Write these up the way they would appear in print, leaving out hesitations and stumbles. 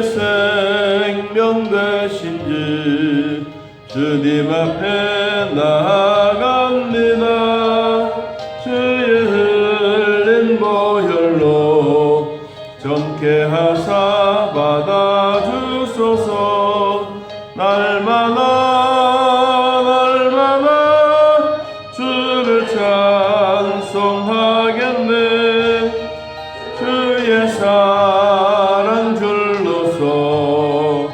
나의 생명 되신 주 주님 앞에 나아갑니다. 주의 흘린 보혈로 정케 하사 받아주소서. 날마다 주를 찬송하겠네. 주의 사랑 줄로서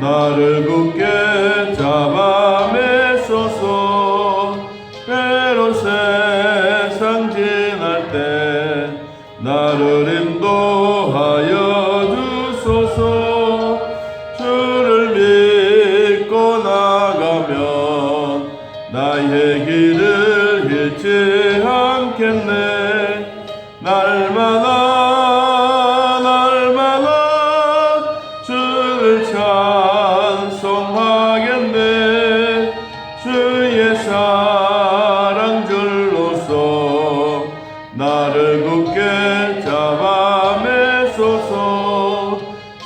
나를 굳게 잡아 매소서. 외로운 세상 지날 때 나를 인도하여 주소서. 주를 믿고 나가면 나의 길을 잃지 않겠네. 날마다 주를 찬송하겠네. 주의 사랑 줄로서 나를 굳게 잡아 매소서.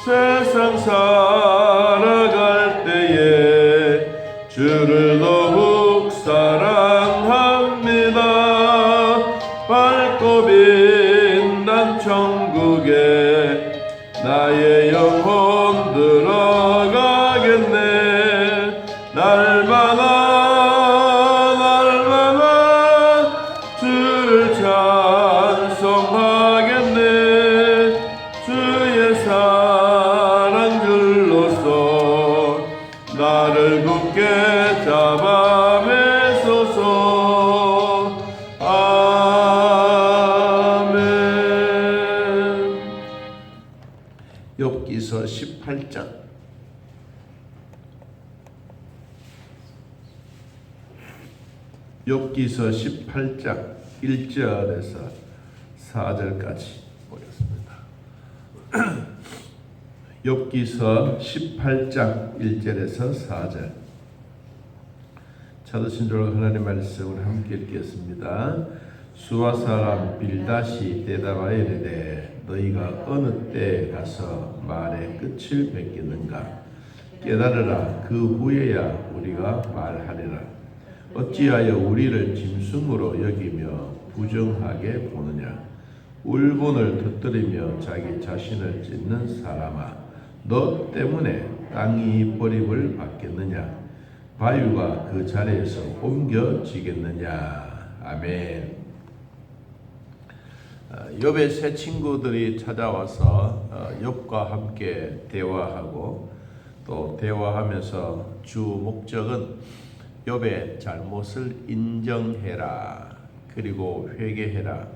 세상 살아갈 때에 주를 더욱 사랑합니다. 밝고 빛난 천국에 나의 영혼 들어가겠네. 날마다 주를 찬송하겠네. 주의 사랑 줄로서 나를 굳게 잡아 매소서. 아멘. 욥기서 18장. 욥기서 18장 1절에서 4절까지 보겠습니다. 욥기서 18장 1절에서 4절. 찾으신 줄 하나님의 말씀을 함께 읽겠습니다. 수아 사람 빌닷이 대답하여 이르되 너희가 어느 때에 가서 말의 끝을 맺겠는가? 깨달으라. 그 후에야 우리가 말하리라. 어찌하여 우리를 짐승으로 여기며 부정하게 보느냐? 울분을 터뜨리며 자기 자신을 찢는 사람아, 너 때문에 땅이 버림을 받겠느냐? 바위가 그 자리에서 옮겨지겠느냐? 아멘. 욥의 세 친구들이 찾아와서 욥과 함께 대화하고, 또 대화하면서 주 목적은 욥의 잘못을 인정해라, 그리고 회개해라.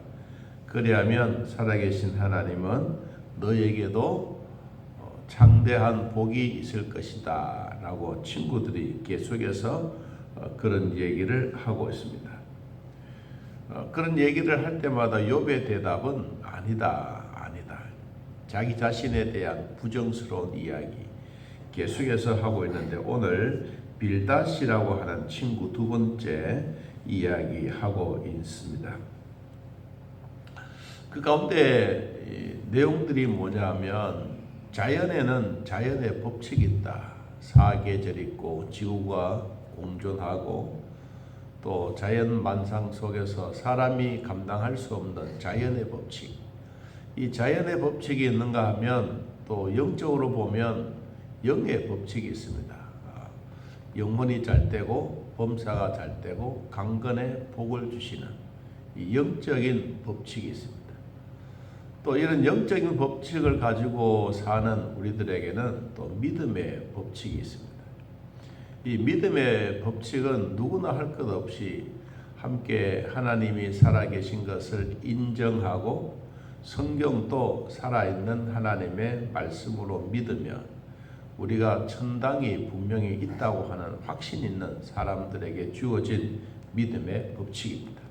그리하면 살아계신 하나님은 너에게도 장대한 복이 있을 것이다 라고 친구들이 계속해서 그런 얘기를 하고 있습니다. 그런 얘기를 할 때마다 욥의 대답은 아니다. 자기 자신에 대한 부정스러운 이야기 계속해서 하고 있는데, 오늘 빌닷이라고 하는 친구 두 번째 이야기하고 있습니다. 그 가운데 내용들이 뭐냐면, 자연에는 자연의 법칙이 있다. 사계절 있고 지구가 공존하고, 또 자연 만상 속에서 사람이 감당할 수 없는 자연의 법칙, 이 자연의 법칙이 있는가 하면 또 영적으로 보면 영의 법칙이 있습니다. 영혼이 잘 되고 범사가 잘 되고 강건에 복을 주시는 이 영적인 법칙이 있습니다. 또 이런 영적인 법칙을 가지고 사는 우리들에게는 또 믿음의 법칙이 있습니다. 이 믿음의 법칙은 누구나 할 것 없이 함께 하나님이 살아계신 것을 인정하고, 성경도 살아있는 하나님의 말씀으로 믿으며 우리가 천당이 분명히 있다고 하는 확신 있는 사람들에게 주어진 믿음의 법칙입니다.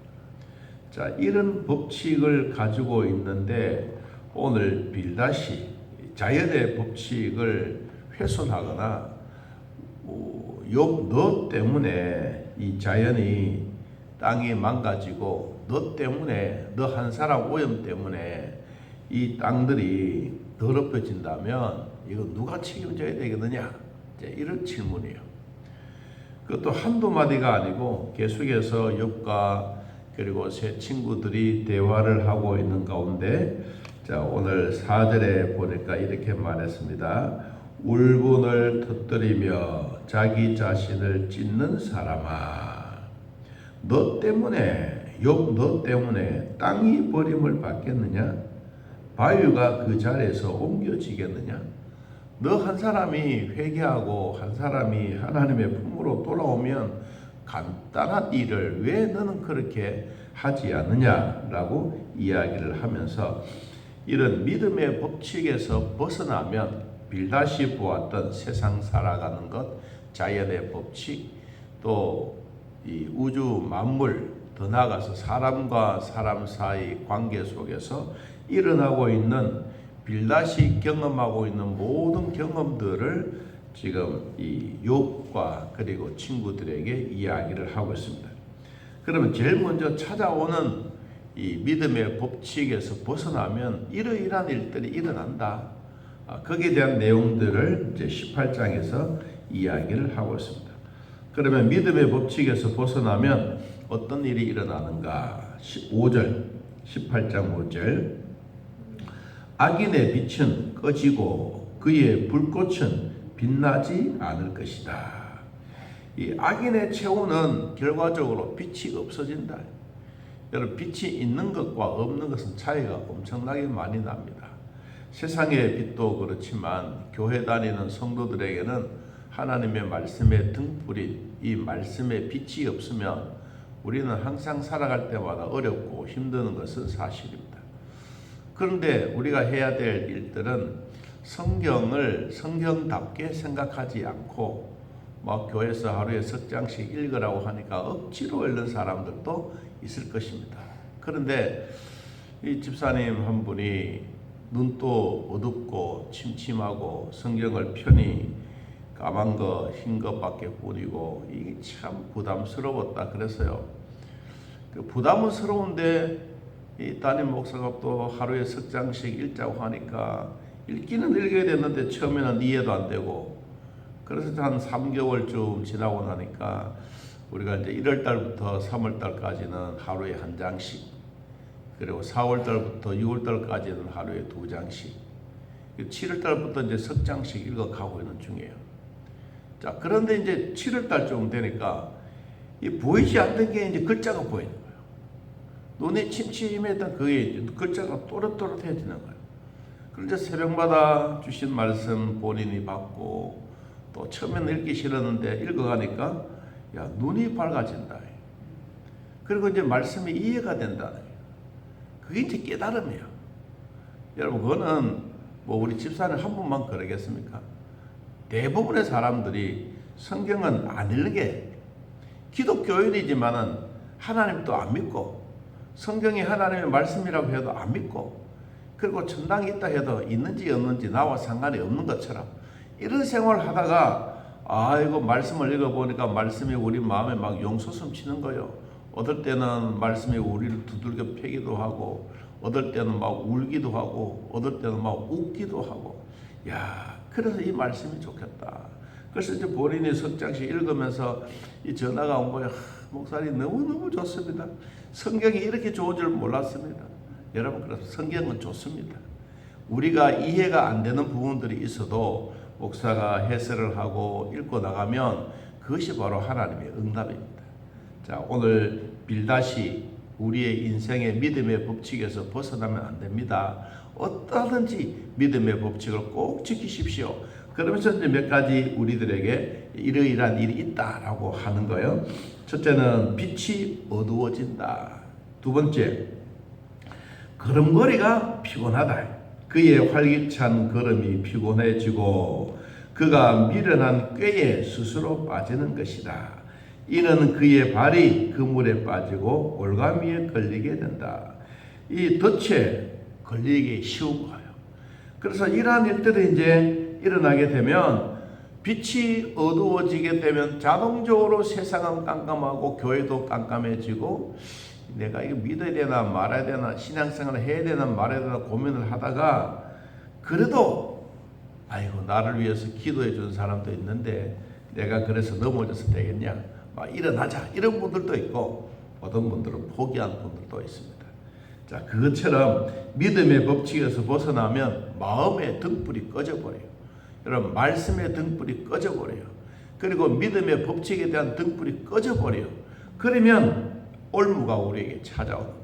자, 이런 법칙을 가지고 있는데, 오늘 빌닷이 자연의 법칙을 훼손하거나 욥 너 때문에 이 자연이 땅이 망가지고, 너 때문에, 너 한 사람 오염 때문에 이 땅들이 더럽혀진다면 이거 누가 책임져야 되겠느냐? 이제 이런 질문이에요. 그것도 한두 마디가 아니고 계속해서 욥과 그리고 세 친구들이 대화를 하고 있는 가운데 자, 오늘 4절에 보니까 이렇게 말했습니다. 울분을 터뜨리며 자기 자신을 찢는 사람아, 너 때문에 욥 너 때문에 땅이 버림을 받겠느냐? 바위가 그 자리에서 옮겨지겠느냐? 너 한 사람이 회개하고 한 사람이 하나님의 품으로 돌아오면 간단한 일을 왜 너는 그렇게 하지 않느냐라고 이야기를 하면서 이런 믿음의 법칙에서 벗어나면 빌다시 보았던 세상 살아가는 것, 자연의 법칙, 또 이 우주 만물, 더 나아가서 사람과 사람 사이 관계 속에서 일어나고 있는 빌다시 경험하고 있는 모든 경험들을 지금 이 욥과 그리고 친구들에게 이야기를 하고 있습니다. 그러면 제일 먼저 찾아오는 이 믿음의 법칙에서 벗어나면 이러이러한 일들이 일어난다. 거기에 대한 내용들을 이제 18장에서 이야기를 하고 있습니다. 그러면 믿음의 법칙에서 벗어나면 어떤 일이 일어나는가? 5절, 18장 5절. 악인의 빛은 꺼지고 그의 불꽃은 빛나지 않을 것이다. 이 악인의 최후는 결과적으로 빛이 없어진다. 여러분, 빛이 있는 것과 없는 것은 차이가 엄청나게 많이 납니다. 세상의 빛도 그렇지만 교회 다니는 성도들에게는 하나님의 말씀의 등불인 이 말씀의 빛이 없으면 우리는 항상 살아갈 때마다 어렵고 힘드는 것은 사실입니다. 그런데 우리가 해야 될 일들은 성경을 성경답게 생각하지 않고 막 교회에서 하루에 석 장씩 읽으라고 하니까 억지로 읽는 사람들도 있을 것입니다. 그런데 이 집사님 한 분이 눈도 어둡고 침침하고 성경을 편히 까만 거, 흰 것밖에 뿐이고 이게 참 부담스러웠다 그랬어요. 그 부담스러운데 이 담임 목사가 또 하루에 석 장씩 읽자고 하니까 읽기는 읽어야 됐는데 처음에는 이해도 안 되고 그래서 한 3개월쯤 지나고 나니까 우리가 이제 1월 달부터 3월 달까지는 하루에 한 장씩 그리고 4월 달부터 6월 달까지는 하루에 2장씩 7월 달부터 이제 석 장씩 읽어가고 있는 중이에요. 자, 그런데 이제 7월 달쯤 되니까 이 보이지 않던 게 이제 글자가 보이는 거예요. 눈이 침침했던 그게 이제 글자가 또렷또렷해지는 거예요. 그런데 새벽마다 주신 말씀 본인이 받고 또 처음에는 읽기 싫었는데 읽어가니까 야, 눈이 밝아진다. 그리고 이제 말씀이 이해가 된다. 그게 이제 깨달음이에요. 여러분, 그거는 뭐 우리 집사님 한 분만 그러겠습니까? 대부분의 사람들이 성경은 안 읽게 기독교인이지만은 하나님도 안 믿고 성경이 하나님의 말씀이라고 해도 안 믿고 그리고 천당이 있다 해도 있는지 없는지 나와 상관이 없는 것처럼 이런 생활을 하다가 이거 말씀을 읽어보니까 말씀이 우리 마음에 막 용솟음 치는 거예요. 어떨 때는 말씀이 우리를 두들겨 패기도 하고 어떨 때는 막 울기도 하고 어떨 때는 막 웃기도 하고 야, 그래서 이 말씀이 좋겠다. 그래서 이제 본인이 석 장씩 읽으면서 이 전화가 온 거예요. 목사님 너무너무 좋습니다. 성경이 이렇게 좋은 줄 몰랐습니다. 여러분, 그래서 성경은 좋습니다. 우리가 이해가 안 되는 부분들이 있어도 목사가 해설을 하고 읽고 나가면 그것이 바로 하나님의 응답입니다. 자, 오늘 빌다시 우리의 인생의 믿음의 법칙에서 벗어나면 안 됩니다. 어떠하든지 믿음의 법칙을 꼭 지키십시오. 그러면서 이제 몇 가지 우리들에게 이러이러한 일이 있다라고 하는 거예요. 첫째는 빛이 어두워진다. 두 번째, 걸음걸이가 피곤하다. 그의 활기찬 걸음이 피곤해지고 그가 미련한 꾀에 스스로 빠지는 것이다. 이는 그의 발이 그물에 빠지고 올가미에 걸리게 된다. 이 덫에 걸리기 쉬운 거예요. 그래서 이러한 일들이 이제 일어나게 되면 빛이 어두워지게 되면 자동적으로 세상은 깜깜하고 교회도 깜깜해지고 내가 이거 믿어야 되나 말아야 되나 신앙생활을 해야 되나 말아야 되나 고민을 하다가 그래도 아이고 나를 위해서 기도해 준 사람도 있는데 내가 그래서 넘어져서 되겠냐, 막 일어나자 이런 분들도 있고, 어떤 분들은 포기한 분들도 있습니다. 자, 그것처럼 믿음의 법칙에서 벗어나면 마음의 등불이 꺼져버려요. 여러분, 말씀의 등불이 꺼져버려요. 그리고 믿음의 법칙에 대한 등불이 꺼져버려요. 그러면 올무가 우리에게 찾아오는 거예요.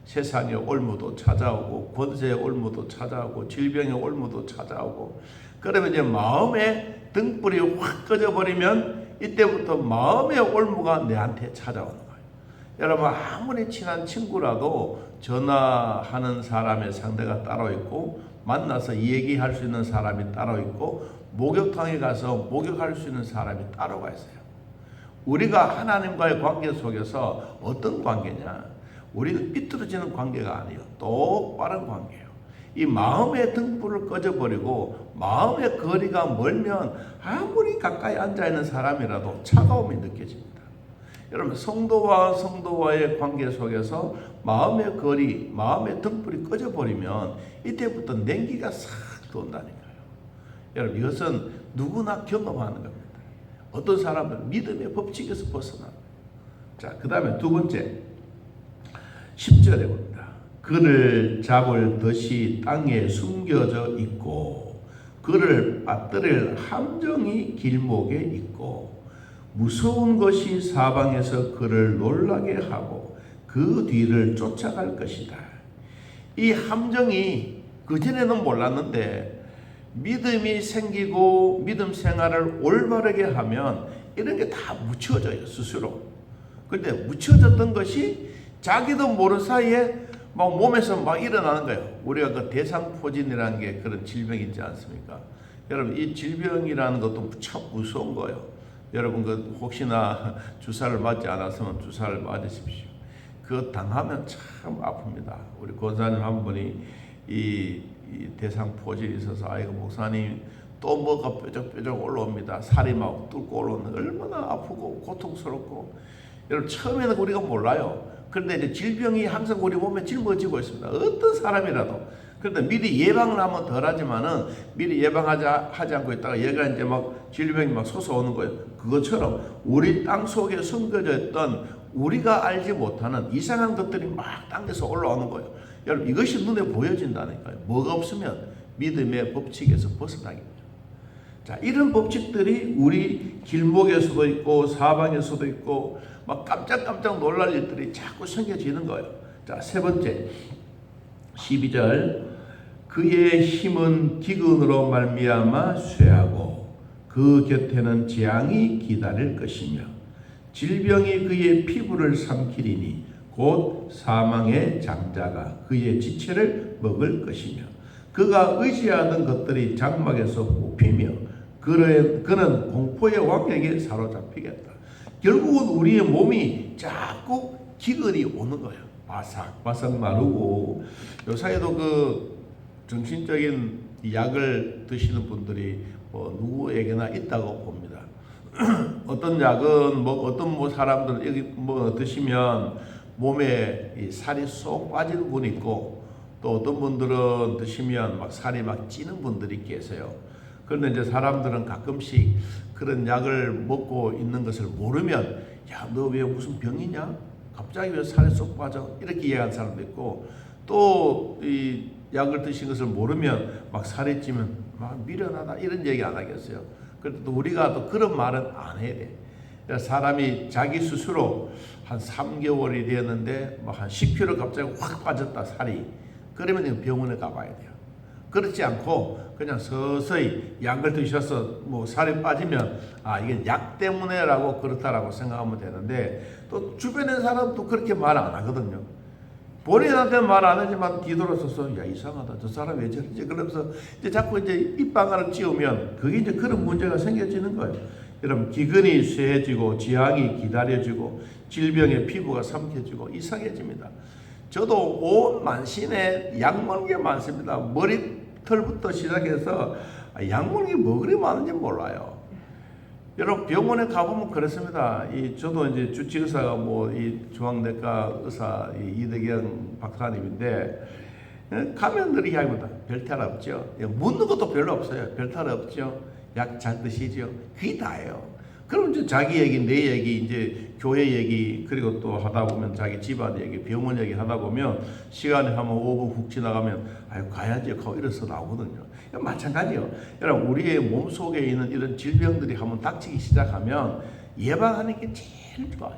세상의 올무도 찾아오고, 권세의 올무도 찾아오고, 질병의 올무도 찾아오고. 그러면 이제 마음의 등불이 확 꺼져버리면 이때부터 마음의 올무가 내한테 찾아오는 거예요. 여러분, 아무리 친한 친구라도 전화하는 사람의 상대가 따로 있고, 만나서 얘기할 수 있는 사람이 따로 있고, 목욕탕에 가서 목욕할 수 있는 사람이 따로가 있어요. 우리가 하나님과의 관계 속에서 어떤 관계냐? 우리는 삐뚤어지는 관계가 아니에요. 똑바른 관계예요. 이 마음의 등불을 꺼져버리고 마음의 거리가 멀면 아무리 가까이 앉아있는 사람이라도 차가움이 느껴집니다. 여러분, 성도와 성도와의 관계 속에서 마음의 거리, 마음의 등불이 꺼져버리면 이때부터 냉기가 싹 돈다니까요. 여러분, 이것은 누구나 경험하는 겁니다. 어떤 사람은 믿음의 법칙에서 벗어납니다. 자, 그 다음에 두 번째 10절에 봅니다. 그를 잡을 덫이 땅에 숨겨져 있고 그를 빠뜨릴 함정이 길목에 있고 무서운 것이 사방에서 그를 놀라게 하고 그 뒤를 쫓아갈 것이다. 이 함정이 그전에는 몰랐는데 믿음이 생기고 믿음 생활을 올바르게 하면 이런 게 다 묻혀져요, 스스로. 그런데 묻혀졌던 것이 자기도 모르는 사이에 막 몸에서 막 일어나는 거예요. 우리가 그 대상포진이라는 게 그런 질병이 있지 않습니까? 여러분, 이 질병이라는 것도 참 무서운 거예요. 여러분, 그 혹시나 주사를 맞지 않았으면 주사를 맞으십시오. 그거 당하면 참 아픕니다. 우리 권사님 한 분이 이 대상포진이 있어서, 아이고 목사님 또 뭐가 뾰족뾰족 올라옵니다. 살이 막 뚫고 올라오는, 얼마나 아프고 고통스럽고. 여러분, 처음에는 우리가 몰라요. 그런데 이제 질병이 항상 우리 몸에 짊어지고 있습니다. 어떤 사람이라도. 그런데 미리 예방을 하면 덜하지만은 미리 하지 않고 있다가 얘가 이제 막 질병이 막 솟아오는 거예요. 그것처럼 우리 땅 속에 숨겨져 있던 우리가 알지 못하는 이상한 것들이 막 땅에서 올라오는 거예요. 여러분, 이것이 눈에 보여진다니까요. 뭐가 없으면 믿음의 법칙에서 벗어나기입니다. 자, 이런 법칙들이 우리 길목에서도 있고 사방에서도 있고 막 깜짝깜짝 놀랄 일들이 자꾸 생겨지는 거예요. 자, 세 번째 12절, 그의 힘은 기근으로 말미암아 쇠하고 그 곁에는 재앙이 기다릴 것이며 질병이 그의 피부를 삼키리니 곧 사망의 장자가 그의 지체를 먹을 것이며 그가 의지하던 것들이 장막에서 뽑히며 그는 공포의 왕에게 사로잡히겠다. 결국은 우리의 몸이 자꾸 기근이 오는 거예요. 바삭바삭 마르고. 요사이도 그 정신적인 약을 드시는 분들이 누구에게나 있다고 봅니다. 어떤 약은 어떤 사람들은 여기 드시면 몸에 이 살이 쏙 빠지는 분이 있고, 또 어떤 분들은 드시면 막 살이 막 찌는 분들이 계세요. 그런데 이제 사람들은 가끔씩 그런 약을 먹고 있는 것을 모르면, 야, 너 왜 무슨 병이냐? 갑자기 왜 살이 쏙 빠져? 이렇게 이해하는 사람도 있고, 또 이 약을 드신 것을 모르면 막 살이 찌면 막 미련하다 이런 얘기 안 하겠어요. 그런데 또 우리가 또 그런 말은 안 해야 돼. 사람이 자기 스스로 한 3개월이 되었는데 뭐 한 10kg 갑자기 확 빠졌다, 살이. 그러면 병원에 가봐야 돼요. 그렇지 않고 그냥 서서히 약을 드셔서 뭐 살이 빠지면 이게 약 때문에라고 그렇다라고 생각하면 되는데, 또 주변의 사람도 그렇게 말 안 하거든요. 본인한테 말 안 하지만 뒤돌아서서 야, 이상하다, 저 사람 왜 저러지? 그러면서 이제 자꾸 이제 입방아를 찌우면 그게 이제 그런 문제가 생겨지는 거예요. 여러분, 기근이 쇠해지고 지향이 기다려지고 질병의 피부가 삼켜지고 이상해집니다. 저도 온 만신에 약 먹는 게 많습니다. 머리털부터 시작해서 약 먹는 게 뭐 그리 많은지 몰라요. 여러분, 병원에 가보면 그렇습니다. 저도 이제 주치의사가 이 중앙내과 의사 이대경 박사님인데, 가면들이 이야기보다 별탈 없죠. 묻는 것도 별로 없어요. 별탈 없죠. 약 잘 드시죠. 그게 다예요. 그럼 이제 자기 얘기, 내 얘기, 이제 교회 얘기, 그리고 또 하다 보면 자기 집안 얘기, 병원 얘기 하다 보면 시간이 한번 5분 훅 지나가면 아유 가야지 하고 이래서 나오거든요. 마찬가지요. 여러분 우리의 몸 속에 있는 이런 질병들이 한번 닥치기 시작하면 예방하는 게 제일 좋아요.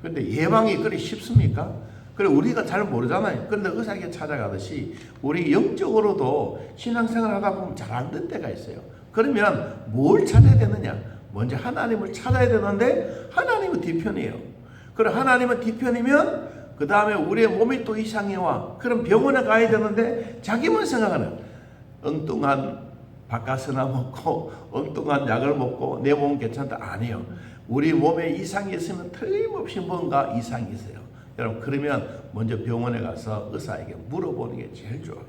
그런데 예방이 그리 쉽습니까? 그래 우리가 잘 모르잖아요. 그런데 의사에게 찾아가듯이 우리 영적으로도 신앙생활 하다 보면 잘 안 된 때가 있어요. 그러면 뭘 찾아야 되느냐? 먼저 하나님을 찾아야 되는데 하나님은 뒤편이에요. 그럼 하나님은 뒤편이면 그 다음에 우리의 몸이 또 이상해 와. 그럼 병원에 가야 되는데 자기만 생각하는 엉뚱한 바카스나 먹고 엉뚱한 약을 먹고 내 몸은 괜찮다. 아니에요. 우리 몸에 이상이 있으면 틀림없이 뭔가 이상이 있어요. 여러분 그러면 먼저 병원에 가서 의사에게 물어보는 게 제일 좋아요.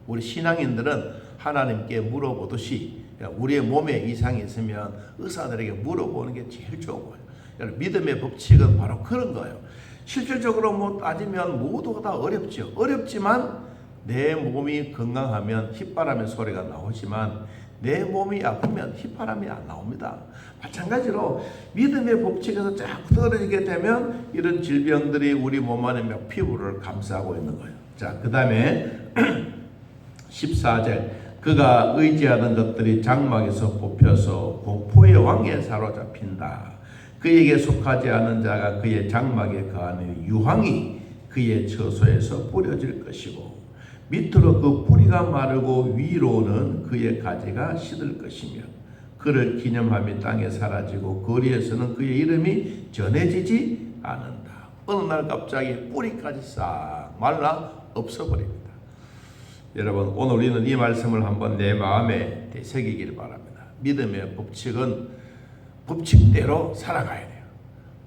우리 신앙인들은 하나님께 물어보듯이 우리의 몸에 이상이 있으면 의사들에게 물어보는 게 제일 좋은 거예요. 여러분 믿음의 법칙은 바로 그런 거예요. 실질적으로 뭐 따지면 모두가 다 어렵죠. 어렵지만 내 몸이 건강하면 휘바람의 소리가 나오지만 내 몸이 아프면 휘바람이 안 나옵니다. 마찬가지로 믿음의 법칙에서 자꾸 떨어지게 되면 이런 질병들이 우리 몸 안에 몇 피부를 감싸고 있는 거예요. 자, 그 다음에 14절 그가 의지하는 것들이 장막에서 뽑혀서 공포의 왕에 사로잡힌다. 그에게 속하지 않은 자가 그의 장막에 거하는 유황이 그의 처소에서 뿌려질 것이고 밑으로 그 뿌리가 마르고 위로는 그의 가지가 시들 것이며 그를 기념함이 땅에 사라지고 거리에서는 그의 이름이 전해지지 않는다. 어느 날 갑자기 뿌리까지 싹 말라 없어버립니다. 여러분 오늘 우리는 이 말씀을 한번 내 마음에 되새기길 바랍니다. 믿음의 법칙은 법칙대로 살아가야 돼요.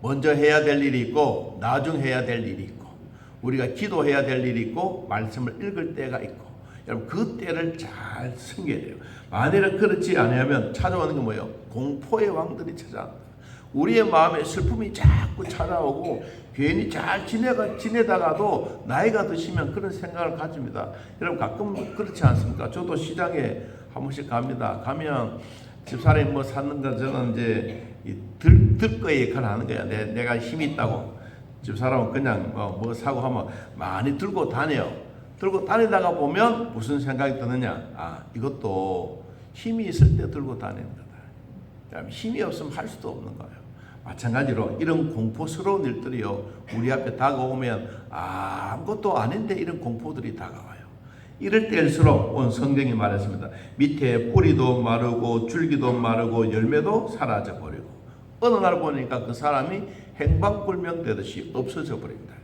먼저 해야 될 일이 있고 나중 해야 될 일이 있고 우리가 기도해야 될 일이 있고 말씀을 읽을 때가 있고 여러분 그 때를 잘 숨겨야 돼요. 만일은 그렇지 않으면 찾아오는 게 뭐예요? 공포의 왕들이 찾아옵니다. 우리의 마음에 슬픔이 자꾸 찾아오고 괜히 잘 지내다가도 나이가 드시면 그런 생각을 가집니다. 여러분 가끔 그렇지 않습니까? 저도 시장에 한 번씩 갑니다. 가면 집사람이 뭐 샀는가 저는 이제 들거의 역할을 하는 거야. 내가 힘이 있다고. 집사람은 그냥 뭐 사고 하면 많이 들고 다녀요. 들고 다니다가 보면 무슨 생각이 드느냐? 아 이것도 힘이 있을 때 들고 다니는 거다. 힘이 없으면 할 수도 없는 거예요. 마찬가지로 이런 공포스러운 일들이요 우리 앞에 다가오면 아무것도 아닌데 이런 공포들이 다가와요. 이럴 때일수록 오늘 성경이 말했습니다. 밑에 뿌리도 마르고 줄기도 마르고 열매도 사라져 버리고 어느 날 보니까 그 사람이 행방불명되듯이 없어져 버립니다.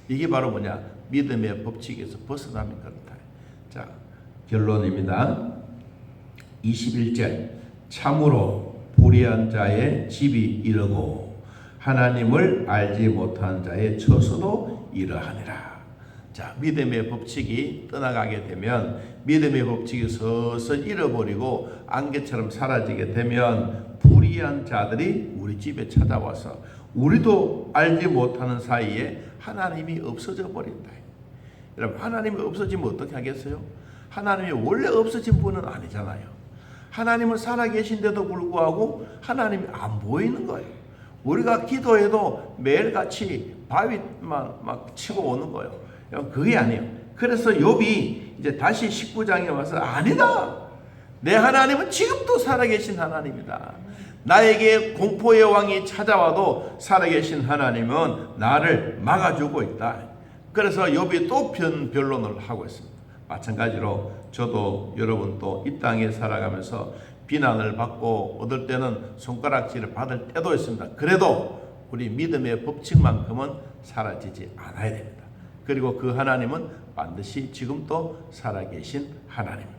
이게 바로 뭐냐? 믿음의 법칙에서 벗어나면 그렇다. 자, 결론입니다. 21절 참으로 불의한 자의 집이 이르고 하나님을 알지 못한 자의 처소도 이러하니라. 자, 믿음의 법칙이 떠나가게 되면 믿음의 법칙이 서서히 잃어버리고 안개처럼 사라지게 되면 불의한 자들이 우리 집에 찾아와서 우리도 알지 못하는 사이에 하나님이 없어져 버린다. 여러분 하나님이 없어지면 어떻게 하겠어요? 하나님이 원래 없어진 분은 아니잖아요. 하나님은 살아계신데도 불구하고 하나님이 안 보이는 거예요. 우리가 기도해도 매일같이 바위만 막 치고 오는 거예요. 그게 아니에요. 그래서 욥이 이제 다시 19장에 와서 아니다. 내 하나님은 지금도 살아계신 하나님이다. 나에게 공포의 왕이 찾아와도 살아계신 하나님은 나를 막아주고 있다. 그래서 욥이 또 변론을 하고 있습니다. 마찬가지로 저도 여러분도 이 땅에 살아가면서 비난을 받고 어떨 때는 손가락질을 받을 때도 있습니다. 그래도 우리 믿음의 법칙만큼은 사라지지 않아야 됩니다. 그리고 그 하나님은 반드시 지금도 살아계신 하나님입니다.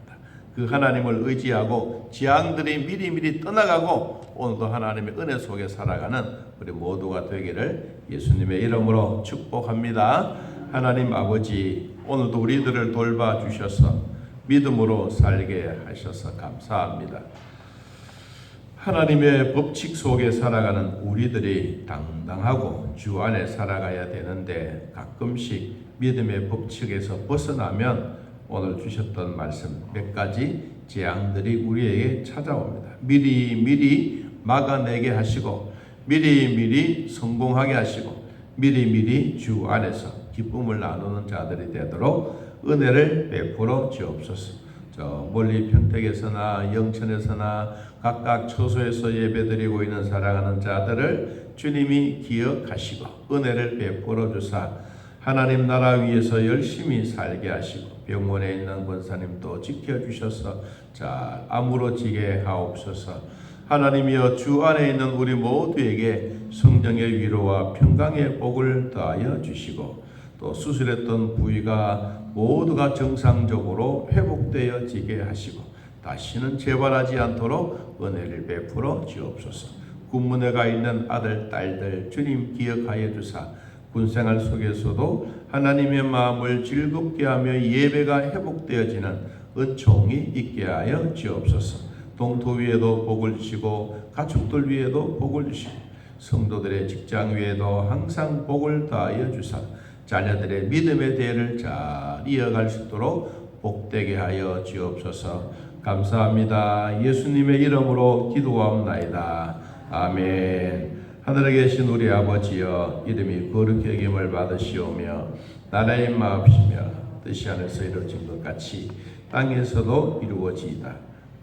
그 하나님을 의지하고 지향들이 미리미리 떠나가고 오늘도 하나님의 은혜 속에 살아가는 우리 모두가 되기를 예수님의 이름으로 축복합니다. 하나님 아버지 오늘도 우리들을 돌봐주셔서 믿음으로 살게 하셔서 감사합니다. 하나님의 법칙 속에 살아가는 우리들이 당당하고 주 안에 살아가야 되는데 가끔씩 믿음의 법칙에서 벗어나면 오늘 주셨던 말씀 몇 가지 재앙들이 우리에게 찾아옵니다. 미리 막아내게 하시고 미리 성공하게 하시고 미리 주 안에서 기쁨을 나누는 자들이 되도록 은혜를 베풀어 주옵소서. 저 멀리 평택에서나 영천에서나 각각 처소에서 예배드리고 있는 사랑하는 자들을 주님이 기억하시고 은혜를 베풀어 주사 하나님 나라 위에서 열심히 살게 하시고 병원에 있는 권사님도 지켜주셔서 잘 아무러지게 하옵소서. 하나님이여 주 안에 있는 우리 모두에게 성령의 위로와 평강의 복을 더하여 주시고 또 수술했던 부위가 모두가 정상적으로 회복되어지게 하시고 다시는 재발하지 않도록 은혜를 베풀어 주옵소서. 군문에 가 있는 아들 딸들 주님 기억하여 주사 군생활 속에서도 하나님의 마음을 즐겁게 하며 예배가 회복되어지는 은총이 있게 하여 주옵소서. 동토 위에도 복을 주시고 가축들 위에도 복을 주시고 성도들의 직장 위에도 항상 복을 더하여 주사 자녀들의 믿음의 대를 잘 이어갈 수 있도록 복되게 하여 주옵소서. 감사합니다. 예수님의 이름으로 기도하옵나이다. 아멘. 하늘에 계신 우리 아버지여 이름이 거룩히 여김을 받으시오며 나라의 마음이시며 뜻이 하늘에서 이루어진 것 같이 땅에서도 이루어지이다.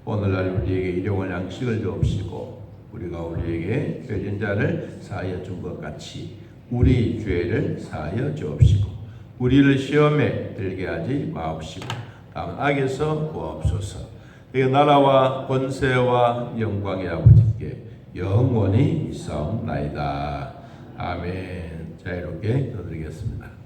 오늘날 우리에게 일용할 양식을 주옵시고 우리가 우리에게 죄진 자를 사하여 준 것 같이 우리 죄를 사하여 주옵시고 우리를 시험에 들게 하지 마옵시고 다만 악에서 구하옵소서. 이 나라와 권세와 영광의 아버지께 영원히 있사옵나이다. 아멘. 자 이렇게 드리겠습니다.